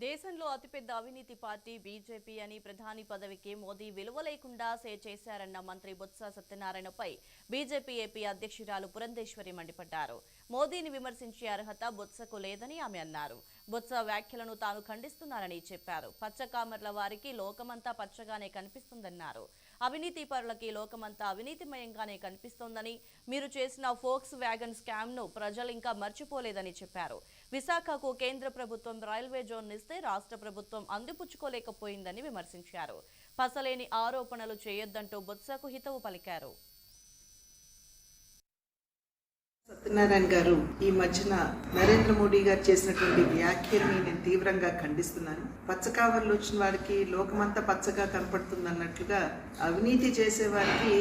దేశంలో అతిపెద్ద అవినీతి పార్టీ బీజేపీ అని ప్రధాని పదవికి మోదీ విలువ లేకుండా చేశారన్న మంత్రి బొత్స సత్యనారాయణపై బీజేపీ ఏపీ అధ్యక్షురాలు పురంధేశ్వరి మండిపడ్డారు. మోదీని విమర్శించే అర్హత బొత్సకు లేదని ఆమె అన్నారు. బొత్స వ్యాఖ్యలను తాను ఖండిస్తున్నారని చెప్పారు. పచ్చకామర్ల వారికి లోకమంతా పచ్చగానే కనిపిస్తుందన్నారు. అవినీతి పరులకి లోకమంతా అవినీతిమయంగానే కనిపిస్తోందని, మీరు చేసిన ఫోక్స్ వ్యాగన్ స్కామ్ ను ప్రజలు ఇంకా మర్చిపోలేదని చెప్పారు. విశాఖకు కేంద్ర ప్రభుత్వం రైల్వే జోన్ ఇస్తే రాష్ట్ర ప్రభుత్వం అందిపుచ్చుకోలేకపోయిందని విమర్శించారు. పసలేని ఆరోపణలు చేయొద్దంటూ బొత్సకు హితవు పలికారు. సత్యనారాయణ గారు ఈ మధ్యన నరేంద్ర మోడీ గారు చేసినటువంటి వ్యాఖ్యల్ని నేను తీవ్రంగా ఖండిస్తున్నాను. పచ్చకావర్లు వచ్చిన వారికి లోకమంతా పచ్చగా కనపడుతుంది అన్నట్లుగా అవినీతి చేసే వారికి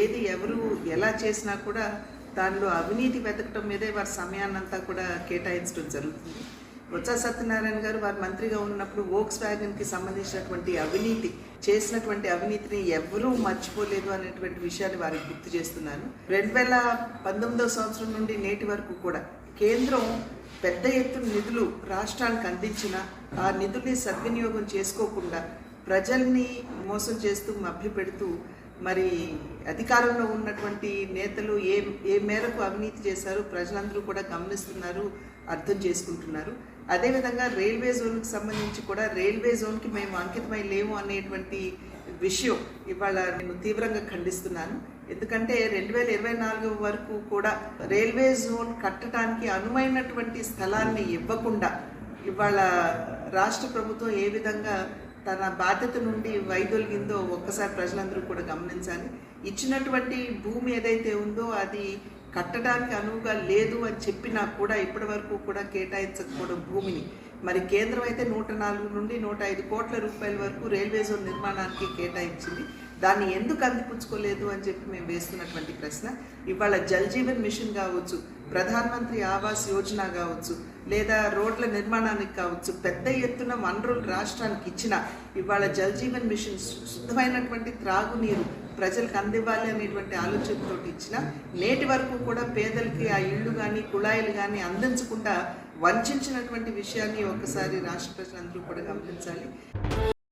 ఏది ఎవరు ఎలా చేసినా కూడా దానిలో అవినీతి వెతకటం మీదే వారి సమయాన్నంతా కూడా కేటాయించడం జరుగుతుంది. బొత్స సత్యనారాయణ గారు వారు మంత్రిగా ఉన్నప్పుడు వోక్స్ వ్యాగన్కి సంబంధించినటువంటి చేసినటువంటి అవినీతిని ఎవరూ మర్చిపోలేదు అనేటువంటి విషయాన్ని వారికి గుర్తు చేస్తున్నాను. 2019 సంవత్సరం నుండి నేటి వరకు కూడా కేంద్రం పెద్ద ఎత్తున నిధులు రాష్ట్రానికి అందించిన ఆ నిధుల్ని సద్వినియోగం చేసుకోకుండా ప్రజల్ని మోసం చేస్తూ మభ్యపెడుతూ మరి అధికారంలో ఉన్నటువంటి నేతలు ఏ మేరకు అవినీతి చేశారు ప్రజలందరూ కూడా గమనిస్తున్నారు, అర్థం చేసుకుంటున్నారు. అదేవిధంగా రైల్వే జోన్కి సంబంధించి కూడా రైల్వే జోన్కి మేము అంకితమై లేము అనేటువంటి విషయం ఇవాళ నేను తీవ్రంగా ఖండిస్తున్నాను. ఎందుకంటే 2024 వరకు కూడా రైల్వే జోన్ కట్టడానికి అనువైనటువంటి స్థలాన్ని ఇవ్వకుండా ఇవాళ రాష్ట్ర ప్రభుత్వం ఏ విధంగా తన బాధ్యత నుండి వైదొలిగిందో ఒక్కసారి ప్రజలందరూ కూడా గమనించాలి. ఇచ్చినటువంటి భూమి ఏదైతే ఉందో అది కట్టడానికి అనువుగా లేదు అని చెప్పినా కూడా ఇప్పటి వరకు కూడా కేటాయించకపోవడం భూమిని మరి కేంద్రం అయితే 104 నుండి 105 కోట్ల రూపాయల వరకు రైల్వే జోన్ నిర్మాణానికి కేటాయించింది. దాన్ని ఎందుకు అందిపుచ్చుకోలేదు అని చెప్పి మేము వేస్తున్నటువంటి ప్రశ్న. ఇవాళ జల్ జీవన్ మిషన్ కావచ్చు, ప్రధానమంత్రి ఆవాస్ యోజన కావచ్చు, లేదా రోడ్ల నిర్మాణానికి కావచ్చు, పెద్ద ఎత్తున వనరులు రాష్ట్రానికి ఇచ్చిన ఇవాళ జల్ జీవన్ మిషన్ శుద్ధమైనటువంటి త్రాగునీరు ప్రజలకు అందివ్వాలి అనేటువంటి ఆలోచనతో ఇచ్చిన నేటి వరకు కూడా పేదలకి ఆ ఇళ్లు కానీ కుళాయిలు కానీ అందించకుండా వంచినటువంటి విషయాన్ని ఒకసారి రాష్ట్ర ప్రజలందరూ కూడా గమనించాలి.